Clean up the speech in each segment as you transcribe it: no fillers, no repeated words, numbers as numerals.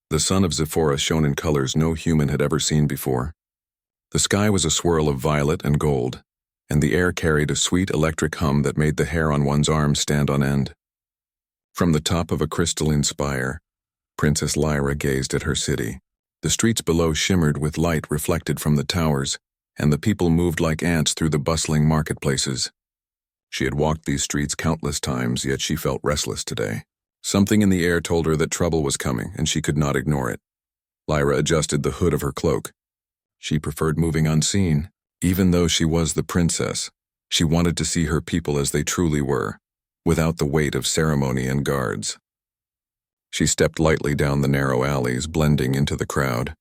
The sun of Zephora shone in colors no human had ever seen before. The sky was a swirl of violet and gold, and the air carried a sweet electric hum that made the hair on one's arms stand on end. From the top of a crystalline spire, Princess Lyra gazed at her city. The streets below shimmered with light reflected from the towers, and the people moved like ants through the bustling marketplaces. She had walked these streets countless times, yet she felt restless today. Something in the air told her that trouble was coming, and she could not ignore it. Lyra adjusted the hood of her cloak. She preferred moving unseen. Even though she was the princess, she wanted to see her people as they truly were, without the weight of ceremony and guards. She stepped lightly down the narrow alleys, blending into the crowd.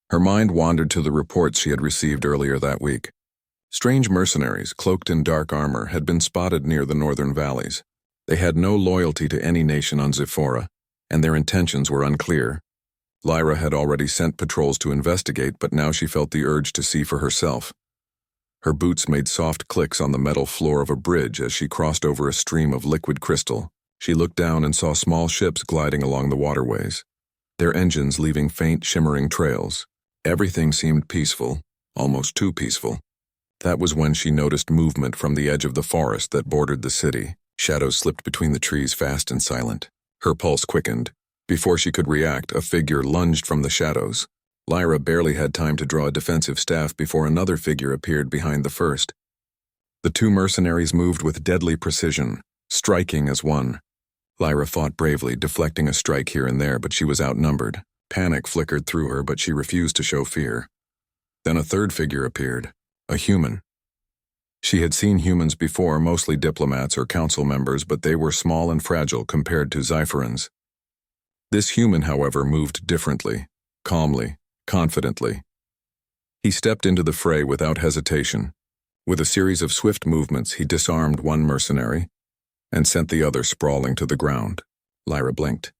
Her mind wandered to the reports she had received earlier that week. Strange mercenaries, cloaked in dark armor, had been spotted near the northern valleys. They had no loyalty to any nation on Zephora, and their intentions were unclear. Lyra had already sent patrols to investigate, but now she felt the urge to see for herself. Her boots made soft clicks on the metal floor of a bridge as she crossed over a stream of liquid crystal. She looked down and saw small ships gliding along the waterways, their engines leaving faint, shimmering trails. Everything seemed peaceful, almost too peaceful. That was when she noticed movement from the edge of the forest that bordered the city. Shadows slipped between the trees, fast and silent. Her pulse quickened. Before she could react, a figure lunged from the shadows. Lyra barely had time to draw a defensive staff before another figure appeared behind the first. The two mercenaries moved with deadly precision, striking as one. Lyra fought bravely, deflecting a strike here and there, but she was outnumbered. Panic flickered through her, but she refused to show fear. Then a third figure appeared, a human. She had seen humans before, mostly diplomats or council members, but they were small and fragile compared to Zypherans. This human, however, moved differently, calmly, confidently. He stepped into the fray without hesitation. With a series of swift movements, he disarmed one mercenary and sent the other sprawling to the ground. Lyra blinked.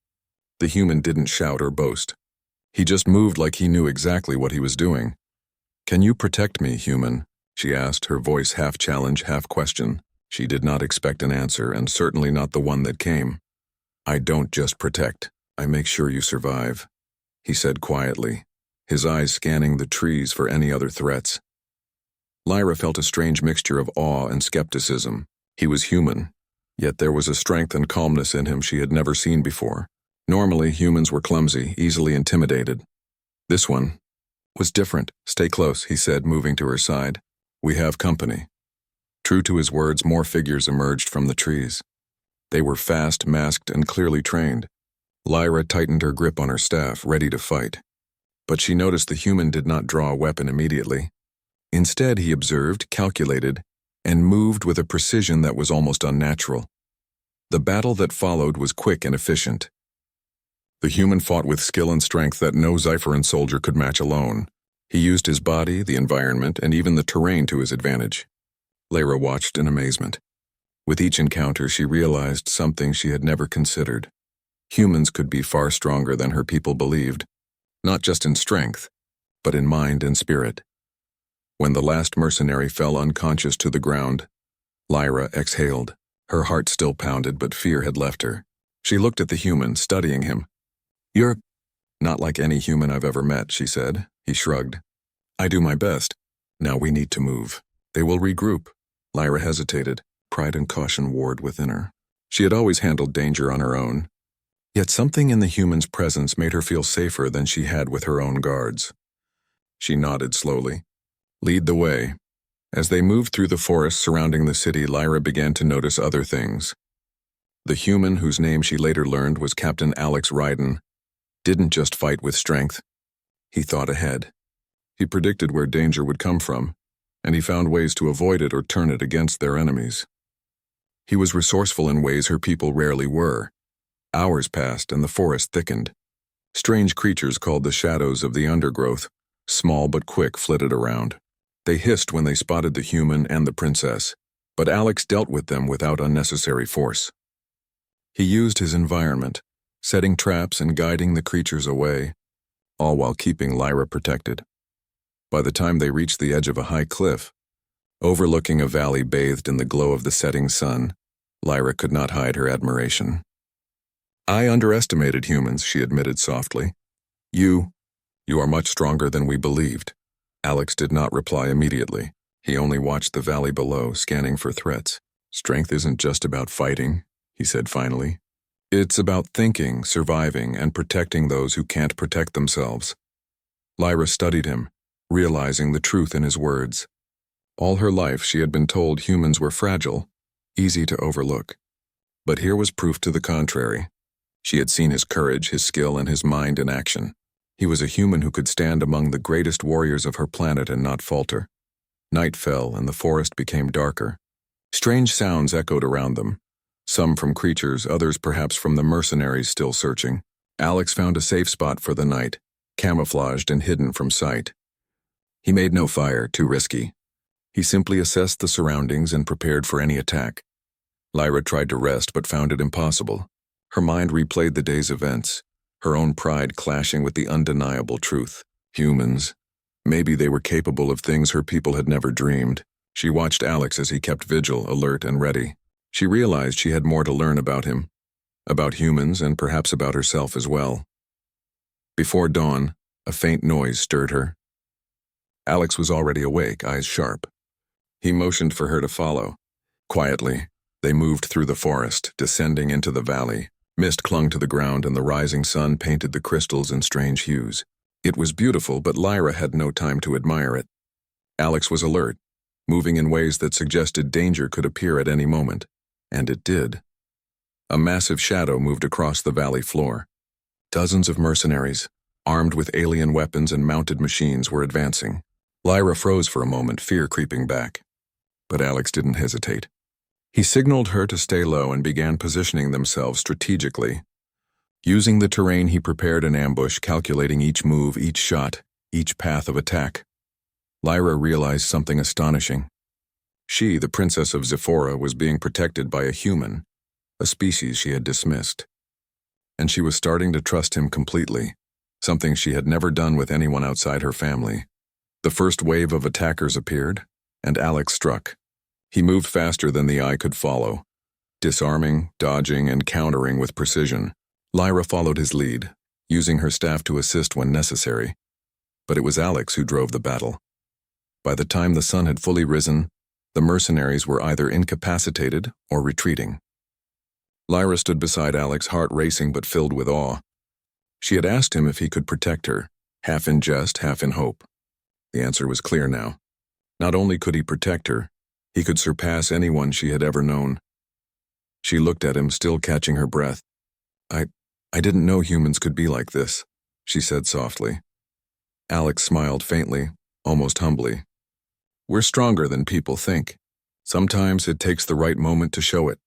The human didn't shout or boast. He just moved like he knew exactly what he was doing. "Can you protect me, human?" she asked, her voice half challenge, half question. She did not expect an answer, and certainly not the one that came. "I don't just protect. I make sure you survive," he said quietly, his eyes scanning the trees for any other threats. Lyra felt a strange mixture of awe and skepticism. He was human, yet there was a strength and calmness in him she had never seen before. Normally, humans were clumsy, easily intimidated. This one was different. "Stay close," he said, moving to her side. "We have company." True to his words, more figures emerged from the trees. They were fast, masked, and clearly trained. Lyra tightened her grip on her staff, ready to fight. But she noticed the human did not draw a weapon immediately. Instead, he observed, calculated, and moved with a precision that was almost unnatural. The battle that followed was quick and efficient. The human fought with skill and strength that no Zypheran soldier could match alone. He used his body, the environment, and even the terrain to his advantage. Lyra watched in amazement. With each encounter, she realized something she had never considered. Humans could be far stronger than her people believed, not just in strength, but in mind and spirit. When the last mercenary fell unconscious to the ground, Lyra exhaled. Her heart still pounded, but fear had left her. She looked at the human, studying him. "You're not like any human I've ever met," she said. He shrugged. "I do my best. Now we need to move." "They will regroup." Lyra hesitated. Pride and caution warred within her. She had always handled danger on her own. Yet something in the human's presence made her feel safer than she had with her own guards. She nodded slowly. "Lead the way." As they moved through the forest surrounding the city, Lyra began to notice other things. The human, whose name she later learned was Captain Alex Ryden, didn't just fight with strength. He thought ahead. He predicted where danger would come from, and he found ways to avoid it or turn it against their enemies. He was resourceful in ways her people rarely were. Hours passed and the forest thickened. Strange creatures called the shadows of the undergrowth, small but quick, flitted around. They hissed when they spotted the human and the princess, but Alex dealt with them without unnecessary force. He used his environment, setting traps and guiding the creatures away, all while keeping Lyra protected. By the time they reached the edge of a high cliff, overlooking a valley bathed in the glow of the setting sun, Lyra could not hide her admiration. "I underestimated humans," she admitted softly. You are much stronger than we believed. Alex did not reply immediately. He only watched the valley below, scanning for threats. Strength isn't just about fighting, he said finally. It's about thinking, surviving, and protecting those who can't protect themselves. Lyra studied him, realizing the truth in his words. All her life she had been told humans were fragile, easy to overlook. But here was proof to the contrary. She had seen his courage, his skill, and his mind in action. He was a human who could stand among the greatest warriors of her planet and not falter. Night fell and the forest became darker. Strange sounds echoed around them, some from creatures, others perhaps from the mercenaries still searching. Alex found a safe spot for the night, camouflaged and hidden from sight. He made no fire, too risky. He simply assessed the surroundings and prepared for any attack. Lyra tried to rest but found it impossible. Her mind replayed the day's events, her own pride clashing with the undeniable truth. Humans. Maybe they were capable of things her people had never dreamed. She watched Alex as he kept vigil, alert and ready. She realized she had more to learn about him, about humans and perhaps about herself as well. Before dawn, a faint noise stirred her. Alex was already awake, eyes sharp. He motioned for her to follow. Quietly, they moved through the forest, descending into the valley. Mist clung to the ground and the rising sun painted the crystals in strange hues. It was beautiful, but Lyra had no time to admire it. Alex was alert, moving in ways that suggested danger could appear at any moment. And it did. A massive shadow moved across the valley floor. Dozens of mercenaries, armed with alien weapons and mounted machines, were advancing. Lyra froze for a moment, fear creeping back. But Alex didn't hesitate. He signaled her to stay low and began positioning themselves strategically. Using the terrain, he prepared an ambush, calculating each move, each shot, each path of attack. Lyra realized something astonishing. She, the princess of Zephora, was being protected by a human, a species she had dismissed. And she was starting to trust him completely, something she had never done with anyone outside her family. The first wave of attackers appeared, and Alex struck. He moved faster than the eye could follow, disarming, dodging, and countering with precision. Lyra followed his lead, using her staff to assist when necessary. But it was Alex who drove the battle. By the time the sun had fully risen, the mercenaries were either incapacitated or retreating. Lyra stood beside Alex, heart racing but filled with awe. She had asked him if he could protect her, half in jest, half in hope. The answer was clear now. Not only could he protect her, he could surpass anyone she had ever known. She looked at him, still catching her breath. I didn't know humans could be like this, she said softly. Alex smiled faintly, almost humbly. We're stronger than people think. Sometimes it takes the right moment to show it.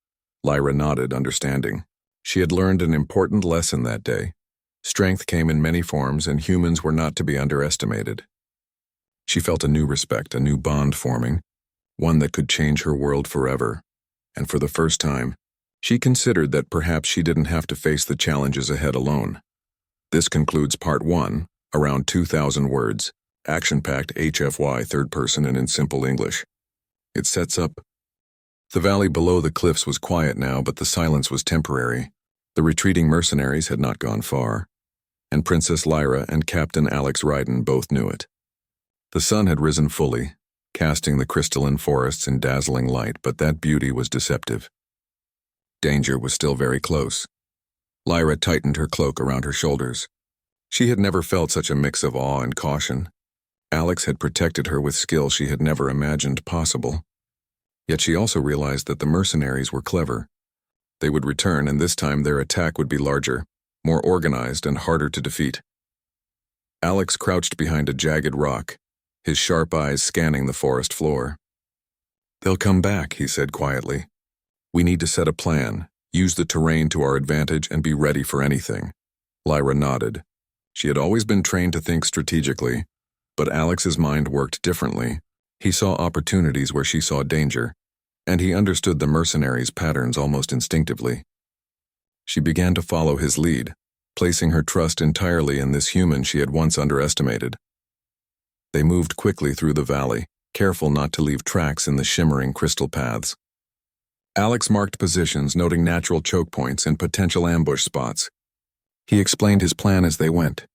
Lyra nodded, understanding. She had learned an important lesson that day. Strength came in many forms, and humans were not to be underestimated. She felt a new respect, a new bond forming, one that could change her world forever. And for the first time, she considered that perhaps she didn't have to face the challenges ahead alone. This concludes Part 1, around 2,000 words, action-packed HFY third person and in simple English. It sets up. The valley below the cliffs was quiet now, but the silence was temporary. The retreating mercenaries had not gone far, and Princess Lyra and Captain Alex Ryden both knew it. The sun had risen fully, casting the crystalline forests in dazzling light, but that beauty was deceptive. Danger was still very close. Lyra tightened her cloak around her shoulders. She had never felt such a mix of awe and caution. Alex had protected her with skill she had never imagined possible. Yet she also realized that the mercenaries were clever. They would return, and this time their attack would be larger, more organized, and harder to defeat. Alex crouched behind a jagged rock, his sharp eyes scanning the forest floor. They'll come back, he said quietly. We need to set a plan, use the terrain to our advantage, and be ready for anything. Lyra nodded. She had always been trained to think strategically, but Alex's mind worked differently. He saw opportunities where she saw danger, and he understood the mercenaries' patterns almost instinctively. She began to follow his lead, placing her trust entirely in this human she had once underestimated. They moved quickly through the valley, careful not to leave tracks in the shimmering crystal paths. Alex marked positions, noting natural choke points and potential ambush spots. He explained his plan as they went.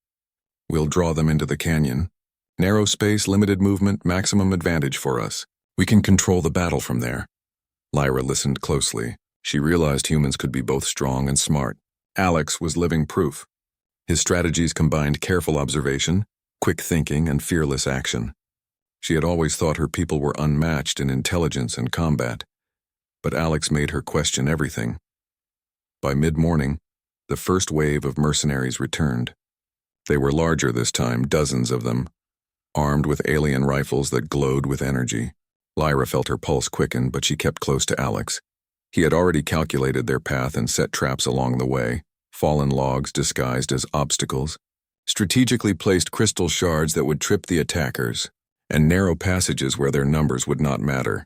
We'll draw them into the canyon. Narrow space, limited movement, maximum advantage for us. We can control the battle from there. Lyra listened closely. She realized humans could be both strong and smart. Alex was living proof. His strategies combined careful observation, quick thinking, and fearless action. She had always thought her people were unmatched in intelligence and combat, but Alex made her question everything. By mid-morning, the first wave of mercenaries returned. They were larger this time, dozens of them, armed with alien rifles that glowed with energy. Lyra felt her pulse quicken, but she kept close to Alex. He had already calculated their path and set traps along the way, fallen logs disguised as obstacles, strategically placed crystal shards that would trip the attackers, and narrow passages where their numbers would not matter.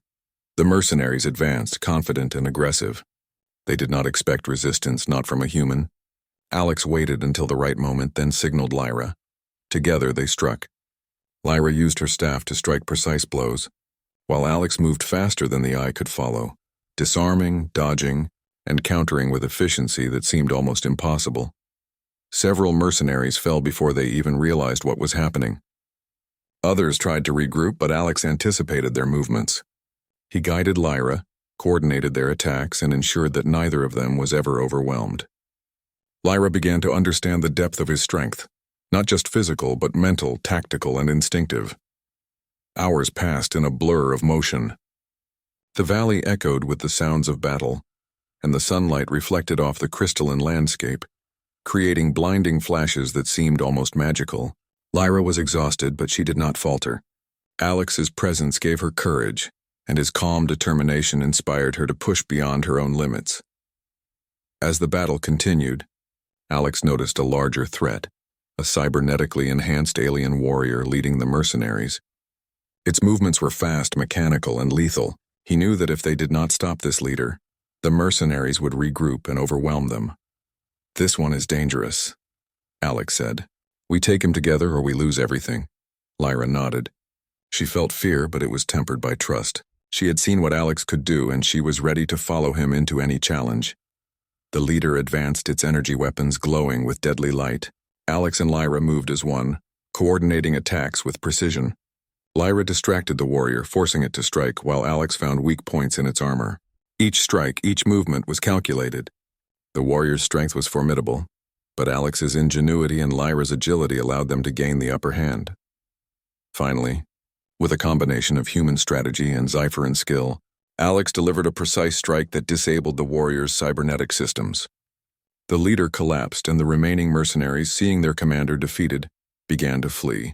The mercenaries advanced, confident and aggressive. They did not expect resistance, not from a human. Alex waited until the right moment, then signaled Lyra. Together they struck. Lyra used her staff to strike precise blows, while Alex moved faster than the eye could follow, disarming, dodging, and countering with efficiency that seemed almost impossible. Several mercenaries fell before they even realized what was happening. Others tried to regroup, but Alex anticipated their movements. He guided Lyra, coordinated their attacks, and ensured that neither of them was ever overwhelmed. Lyra began to understand the depth of his strength, not just physical, but mental, tactical, and instinctive. Hours passed in a blur of motion. The valley echoed with the sounds of battle, and the sunlight reflected off the crystalline landscape, creating blinding flashes that seemed almost magical. Lyra was exhausted, but she did not falter. Alex's presence gave her courage, and his calm determination inspired her to push beyond her own limits. As the battle continued, Alex noticed a larger threat, a cybernetically enhanced alien warrior leading the mercenaries. Its movements were fast, mechanical, and lethal. He knew that if they did not stop this leader, the mercenaries would regroup and overwhelm them. "This one is dangerous," Alex said. "We take him together or we lose everything." Lyra nodded. She felt fear, but it was tempered by trust. She had seen what Alex could do, and she was ready to follow him into any challenge. The leader advanced, its energy weapons glowing with deadly light. Alex and Lyra moved as one, coordinating attacks with precision. Lyra distracted the warrior, forcing it to strike, while Alex found weak points in its armor. Each strike, each movement was calculated. The warrior's strength was formidable, but Alex's ingenuity and Lyra's agility allowed them to gain the upper hand. Finally, with a combination of human strategy and Sci-Fi skill, Alex delivered a precise strike that disabled the warrior's cybernetic systems. The leader collapsed, and the remaining mercenaries, seeing their commander defeated, began to flee.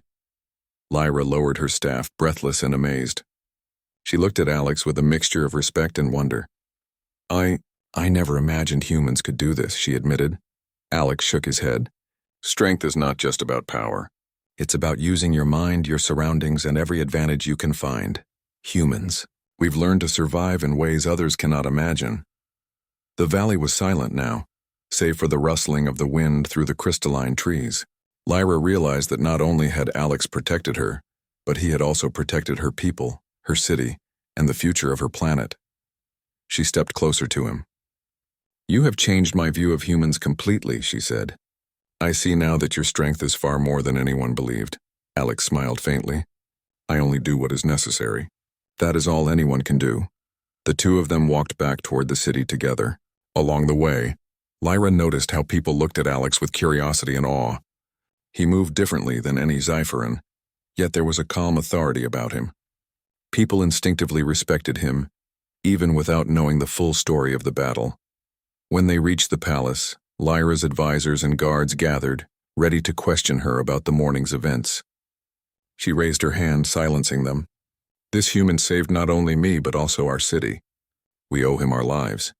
Lyra lowered her staff, breathless and amazed. She looked at Alex with a mixture of respect and wonder. I never imagined humans could do this," she admitted. Alex shook his head. "Strength is not just about power. It's about using your mind, your surroundings, and every advantage you can find. Humans. We've learned to survive in ways others cannot imagine." The valley was silent now, save for the rustling of the wind through the crystalline trees. Lyra realized that not only had Alex protected her, but he had also protected her people, her city, and the future of her planet. She stepped closer to him. "You have changed my view of humans completely," she said. "I see now that your strength is far more than anyone believed." Alex smiled faintly. "I only do what is necessary. That is all anyone can do." The two of them walked back toward the city together. Along the way, Lyra noticed how people looked at Alex with curiosity and awe. He moved differently than any Sci-Fi, yet there was a calm authority about him. People instinctively respected him, even without knowing the full story of the battle. When they reached the palace, Lyra's advisors and guards gathered, ready to question her about the morning's events. She raised her hand, silencing them. "This human saved not only me, but also our city. We owe him our lives."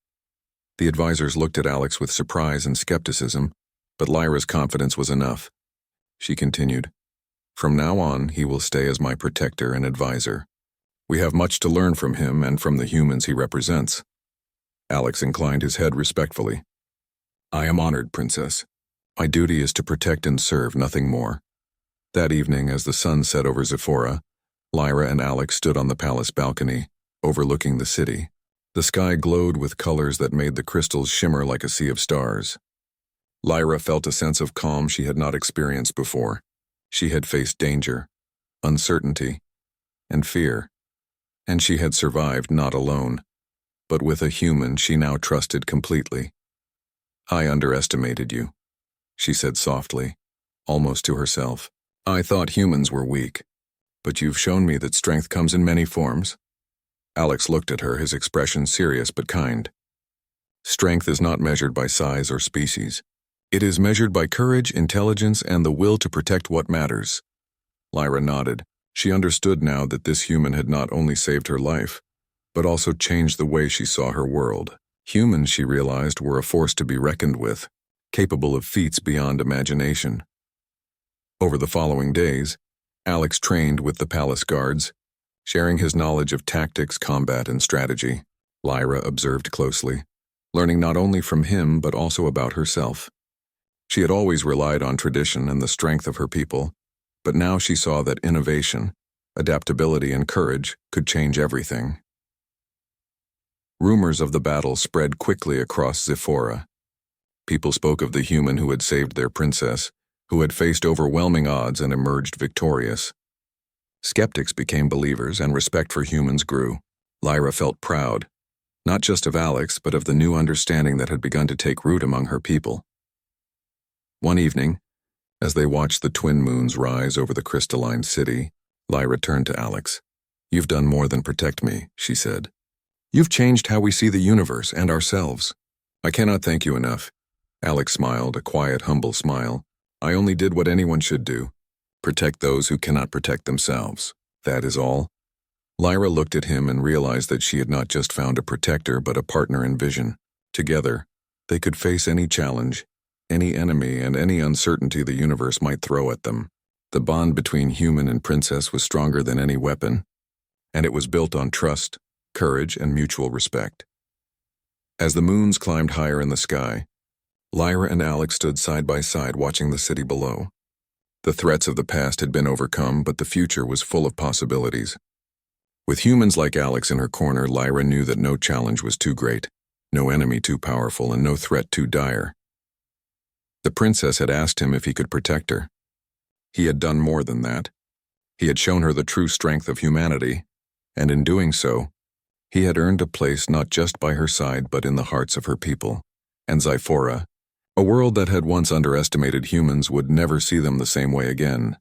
The advisors looked at Alex with surprise and skepticism, but Lyra's confidence was enough. She continued, "From now on, he will stay as my protector and advisor. We have much to learn from him and from the humans he represents." Alex inclined his head respectfully. "I am honored, Princess. My duty is to protect and serve, nothing more." That evening, as the sun set over Zephora, Lyra and Alex stood on the palace balcony, overlooking the city. The sky glowed with colors that made the crystals shimmer like a sea of stars. Lyra felt a sense of calm she had not experienced before. She had faced danger, uncertainty, and fear, and she had survived not alone, but with a human she now trusted completely. "I underestimated you," she said softly, almost to herself. "I thought humans were weak, but you've shown me that strength comes in many forms." Alex looked at her, his expression serious but kind. "Strength is not measured by size or species. It is measured by courage, intelligence, and the will to protect what matters." Lyra nodded. She understood now that this human had not only saved her life, but also changed the way she saw her world. Humans, she realized, were a force to be reckoned with, capable of feats beyond imagination. Over the following days, Alex trained with the palace guards, sharing his knowledge of tactics, combat, and strategy. Lyra observed closely, learning not only from him but also about herself. She had always relied on tradition and the strength of her people, but now she saw that innovation, adaptability, and courage could change everything. Rumors of the battle spread quickly across Zephora. People spoke of the human who had saved their princess, who had faced overwhelming odds and emerged victorious. Skeptics became believers, and respect for humans grew. Lyra felt proud, not just of Alex, but of the new understanding that had begun to take root among her people. One evening, as they watched the twin moons rise over the crystalline city, Lyra turned to Alex. "You've done more than protect me," she said. "You've changed how we see the universe and ourselves." "I cannot thank you enough." Alex smiled, a quiet, humble smile. "I only did what anyone should do. Protect those who cannot protect themselves. That is all." Lyra looked at him and realized that she had not just found a protector but a partner in vision. Together, they could face any challenge, any enemy, and any uncertainty the universe might throw at them. The bond between human and princess was stronger than any weapon, and it was built on trust, courage, and mutual respect. As the moons climbed higher in the sky, Lyra and Alex stood side by side watching the city below. The threats of the past had been overcome, but the future was full of possibilities. With humans like Alex in her corner, Lyra knew that no challenge was too great, no enemy too powerful, and no threat too dire. The princess had asked him if he could protect her. He had done more than that. He had shown her the true strength of humanity, and in doing so, he had earned a place not just by her side but in the hearts of her people. And Zephora, a world that had once underestimated humans, would never see them the same way again.